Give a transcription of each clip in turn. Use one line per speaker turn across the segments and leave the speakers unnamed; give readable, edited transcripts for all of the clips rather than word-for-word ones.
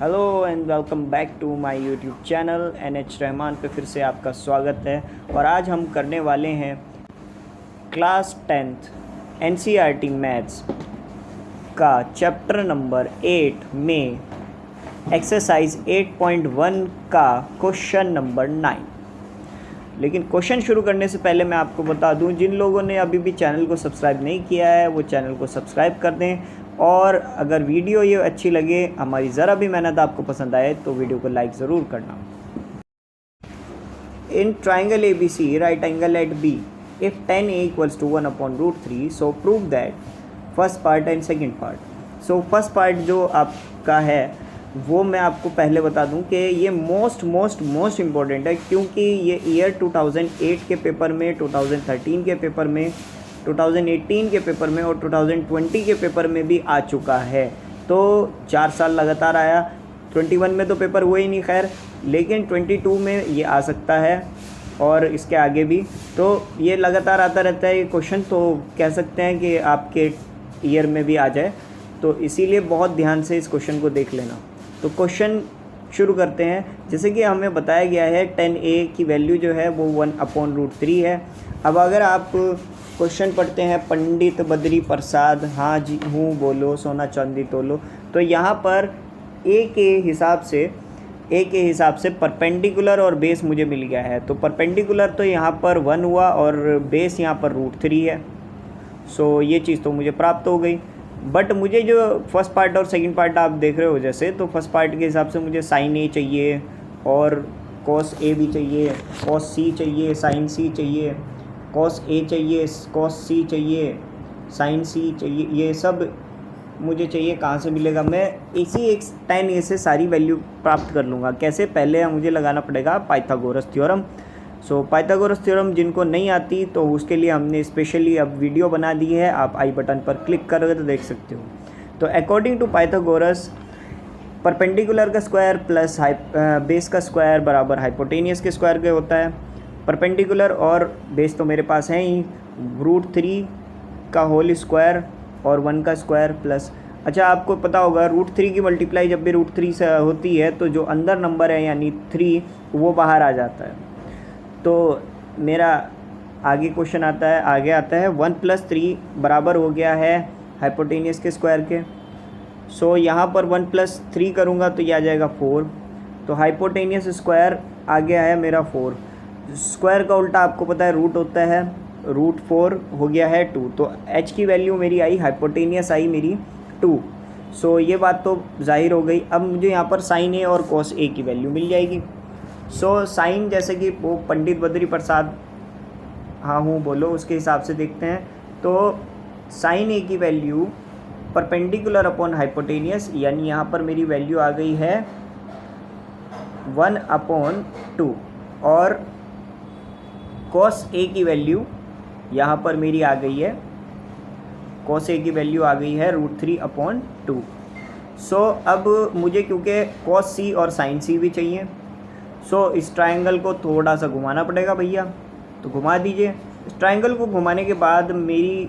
Hello and welcome back to my YouTube channel NH Rahman पे फिर से आपका स्वागत है। और आज हम करने वाले हैं क्लास 10th NCERT मैथ्स का चैप्टर नंबर 8 में एक्सरसाइज 8.1 का क्वेश्चन नंबर 9। लेकिन क्वेश्चन शुरू करने से पहले मैं आपको बता दूं, जिन लोगों ने अभी भी चैनल को सब्सक्राइब नहीं किया है वो चैनल को सब्सक्राइब कर दें। और अगर वीडियो ये अच्छी लगे, हमारी ज़रा भी मेहनत आपको पसंद आए तो वीडियो को लाइक ज़रूर करना। In triangle ABC right angle at B if 10A equals to 1/√3 so prove that first part and second part. So first part जो आपका है वो मैं आपको पहले बता दूं कि ये मोस्ट इम्पॉर्टेंट है, क्योंकि ये ईयर 2008 के पेपर में, 2013 के पेपर में, 2018 के पेपर में और 2020 के पेपर में भी आ चुका है। तो 4 साल लगातार आया। 21 में तो पेपर हुए ही नहीं खैर, लेकिन 22 में ये आ सकता है और इसके आगे भी। तो ये लगातार आता रहता है ये क्वेश्चन, तो कह सकते हैं कि आपके ईयर में भी आ जाए। तो इसीलिए बहुत ध्यान से इस क्वेश्चन को देख लेना। तो क्वेश्चन शुरू करते हैं। जैसे कि हमें बताया गया है 10A की वैल्यू जो है वो 1/√3 है। अब अगर आप क्वेश्चन पढ़ते हैं पंडित बद्री प्रसाद हाँ जी हूँ बोलो सोना चांदी तोलो, तो यहाँ पर ए के हिसाब से परपेंडिकुलर और बेस मुझे मिल गया है। तो परपेंडिकुलर तो यहाँ पर 1 हुआ और बेस यहाँ पर √3 है। सो ये चीज़ तो मुझे प्राप्त हो गई। बट मुझे जो फर्स्ट पार्ट और सेकंड पार्ट आप देख रहे हो, जैसे तो फर्स्ट पार्ट के हिसाब से मुझे साइन ए चाहिए और कॉस ए भी चाहिए, कॉस सी चाहिए, साइन सी चाहिए, कॉस ए चाहिए, कॉस सी चाहिए, साइन सी चाहिए। ये सब मुझे चाहिए। कहाँ से मिलेगा? मैं इसी एक 10A से सारी वैल्यू प्राप्त कर लूँगा। कैसे? पहले मुझे लगाना पड़ेगा पाइथागोरस थ्योरम। सो पाइथागोरस थ्योरम जिनको नहीं आती तो उसके लिए हमने स्पेशली अब वीडियो बना दी है, आप आई बटन पर क्लिक करोगे तो देख सकते हो। तो अकॉर्डिंग टू पाइथागोरस, परपेंडिकुलर का स्क्वायर प्लस बेस का स्क्वायर बराबर हाइपोटेनियस के स्क्वायर के होता है। परपेंडिकुलर और बेस तो मेरे पास है ही, √3 का होल स्क्वायर और 1 का स्क्वायर प्लस, अच्छा आपको पता होगा √3 की मल्टीप्लाई जब भी √3 से होती है तो जो अंदर नंबर है यानी 3 वो बाहर आ जाता है। तो मेरा आगे क्वेश्चन आता है 1 + 3 बराबर हो गया है हाइपोटेनियस के स्क्वायर के। सो यहाँ पर 1 + 3 करूँगा तो ये आ जाएगा 4। तो हाइपोटेनियस स्क्वायर आ गया है मेरा 4। स्क्वायर का उल्टा आपको पता है रूट होता है, √4 हो गया है 2। तो h की वैल्यू मेरी आई, हाइपोटेनियस आई मेरी 2। सो ये बात तो जाहिर हो गई। अब मुझे यहाँ पर साइन ए और कॉस ए की वैल्यू मिल जाएगी। सो साइन जैसे कि वो पंडित बद्री प्रसाद हाँ हूँ बोलो उसके हिसाब से देखते हैं। तो साइन ए की वैल्यू परपेंडिकुलर अपॉन हाइपोटेनियस, यानी यहाँ पर मेरी वैल्यू आ गई है 1/2। और कॉस ए की वैल्यू यहाँ पर मेरी आ गई है, कॉस ए की वैल्यू आ गई है √3/2। सो अब मुझे क्योंकि कॉस सी और साइन सी भी चाहिए, सो इस ट्रायंगल को थोड़ा सा घुमाना पड़ेगा भैया। तो घुमा दीजिए। इस ट्रायंगल को घुमाने के बाद मेरी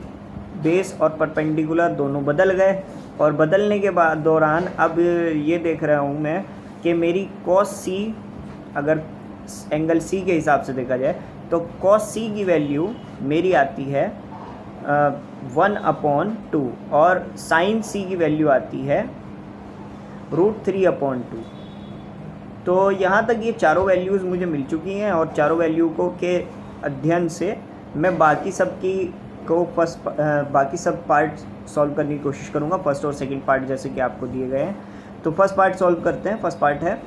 बेस और परपेंडिकुलर दोनों बदल गए, और बदलने के बाद दौरान अब ये देख रहा हूँ मैं कि मेरी कॉस सी, अगर एंगल सी के हिसाब से देखा जाए तो कॉस सी की वैल्यू मेरी आती है 1/2 और साइन सी की वैल्यू आती है √3/2। तो यहाँ तक ये चारों वैल्यूज़ मुझे मिल चुकी हैं, और चारों वैल्यू को के अध्ययन से मैं बाकी सब पार्ट सॉल्व करने की कोशिश करूँगा। फर्स्ट और सेकंड पार्ट जैसे कि आपको दिए गए हैं। तो फर्स्ट पार्ट सॉल्व करते हैं। फर्स्ट पार्ट है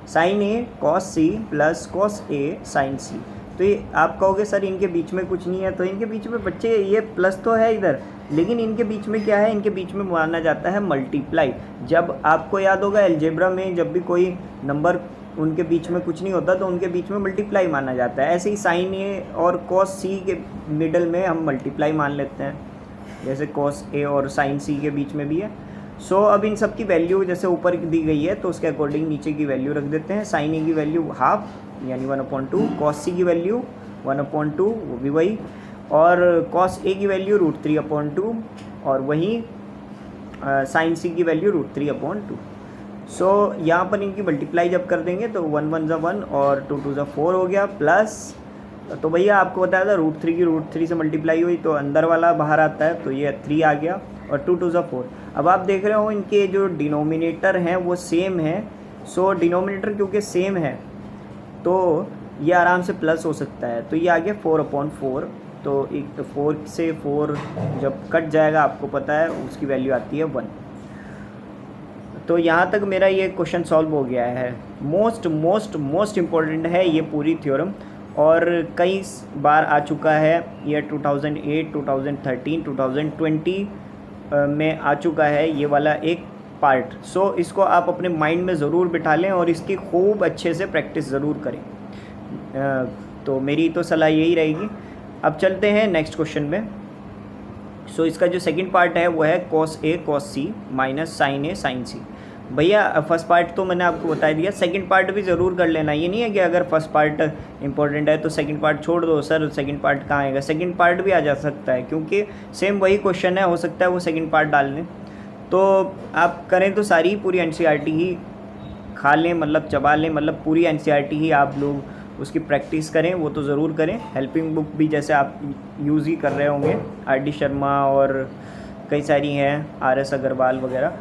sign A cos C plus cos A sign सी। तो ये आप कहोगे सर इनके बीच में कुछ नहीं है, तो इनके बीच में बच्चे ये प्लस तो है इधर, लेकिन इनके बीच में क्या है? इनके बीच में माना जाता है मल्टीप्लाई। जब आपको याद होगा अलजेब्रा में जब भी कोई नंबर उनके बीच में कुछ नहीं होता तो उनके बीच में मल्टीप्लाई माना जाता है। ऐसे ही साइन ए और कॉस सी के मिडल में हम मल्टीप्लाई मान लेते हैं, जैसे कॉस ए और साइन सी के बीच में भी है। सो अब इन सब की वैल्यू जैसे ऊपर दी गई है तो उसके अकॉर्डिंग नीचे की वैल्यू रख देते हैं। साइन ए की वैल्यू हाफ यानी 1/2, कॉस सी की वैल्यू 1/2 वो भी वही, और कॉस ए की वैल्यू √3/2 और वहीं साइन सी की वैल्यू √3/2। सो यहाँ पर इनकी मल्टीप्लाई जब कर देंगे तो 1 1 ज़ा 1 और 2 2 ज़ा 4 हो गया, प्लस तो भैया आपको बताया था √3 की √3 से मल्टीप्लाई हुई तो अंदर वाला बाहर आता है, तो ये 3 आ गया और 2 2 ज़ा 4। अब आप देख रहे हो इनके जो डिनोमिनेटर हैं वो सेम है। सो डिनोमिनेटर क्योंकि सेम है तो ये आराम से प्लस हो सकता है, तो ये आ गया 4/4। तो एक 4 से 4 जब कट जाएगा आपको पता है उसकी वैल्यू आती है 1। तो यहाँ तक मेरा ये क्वेश्चन सॉल्व हो गया है। मोस्ट इम्पॉर्टेंट है ये पूरी थ्योरम, और कई बार आ चुका है। ये 2008, 2013, 2020 में आ चुका है ये वाला एक पार्ट। सो इसको आप अपने माइंड में ज़रूर बिठा लें और इसकी खूब अच्छे से प्रैक्टिस ज़रूर करें। तो मेरी तो सलाह यही रहेगी। अब चलते हैं नेक्स्ट क्वेश्चन में। सो इसका जो सेकंड पार्ट है वो है cos A cos C minus sin A sin C। भैया फर्स्ट पार्ट तो मैंने आपको बता दिया, सेकंड पार्ट भी ज़रूर कर लेना। ये नहीं है कि अगर फर्स्ट पार्ट इंपॉर्टेंट है तो सेकंड पार्ट छोड़ दो, सर सेकंड पार्ट कहाँ आएगा। सेकंड पार्ट भी आ जा सकता है क्योंकि सेम वही क्वेश्चन है, हो सकता है वो सेकंड पार्ट डाल लें। तो आप करें तो सारी पूरी NCERT ही खा लें, मतलब चबा लें, मतलब पूरी NCERT ही आप लोग उसकी प्रैक्टिस करें, वो तो ज़रूर करें। हेल्पिंग बुक भी जैसे आप यूज़ ही कर रहे होंगे, RD शर्मा और कई सारी हैं, RS अग्रवाल वगैरह।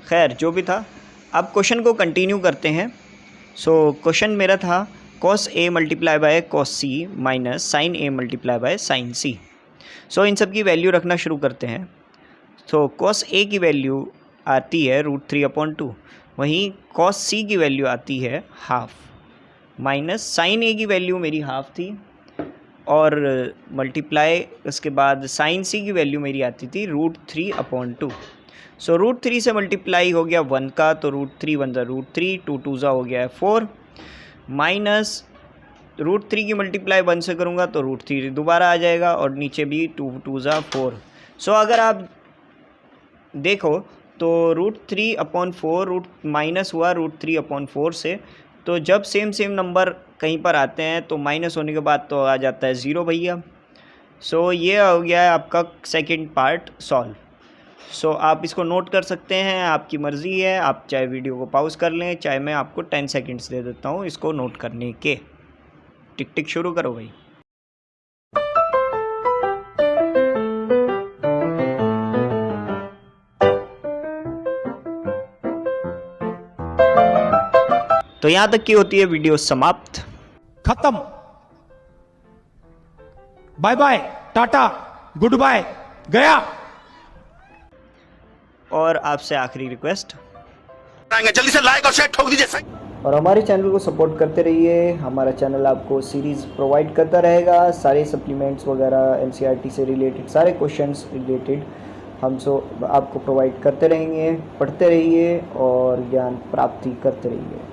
खैर जो भी था, अब क्वेश्चन को कंटिन्यू करते हैं। सो क्वेश्चन मेरा था cos A multiply by cos C minus sin A multiply by sin C। सो इन सब की वैल्यू रखना शुरू करते हैं। तो cos A की वैल्यू आती है √3/2, वहीं cos C की वैल्यू आती है हाफ, माइनस sin A की वैल्यू मेरी हाफ थी और मल्टीप्लाई उसके बाद sin C की वैल्यू मेरी आती थी √3/2। सो √3 से मल्टीप्लाई हो गया 1 का, तो √3 1 ज़ा √3, 2 2 ज़ा हो गया है 4, माइनस √3 की मल्टीप्लाई 1 से करूँगा तो √3 दोबारा आ जाएगा और नीचे भी 2 2 ज़ा 4। सो अगर आप देखो तो √3/4 माइनस हुआ √3/4 से, तो जब सेम नंबर कहीं पर आते हैं तो माइनस होने के बाद तो आ जाता है 0 भैया। सो ये हो गया है आपका सेकंड पार्ट सॉल्व। सो आप इसको नोट कर सकते हैं, आपकी मर्ज़ी है, आप चाहे वीडियो को पॉज कर लें, चाहे मैं आपको 10 सेकंड्स दे देता हूँ इसको नोट करने के। टिक टिक शुरू करो भाई। तो यहाँ तक की होती है वीडियो समाप्त,
खत्म। Bye bye, tata, goodbye, गया।
और आपसे आखिरी रिक्वेस्ट,
जल्दी से लाइक और शेयर ठोक दीजिए।
और हमारे चैनल को सपोर्ट करते रहिए। हमारा चैनल आपको सीरीज़ प्रोवाइड करता रहेगा, सारे सप्लीमेंट्स वगैरह NCERT से रिलेटेड, सारे क्वेश्चंस रिलेटेड हम आपको प्रोवाइड करते रहेंगे। पढ़ते रहिए और ज्ञान प्राप्ति करते रहिए।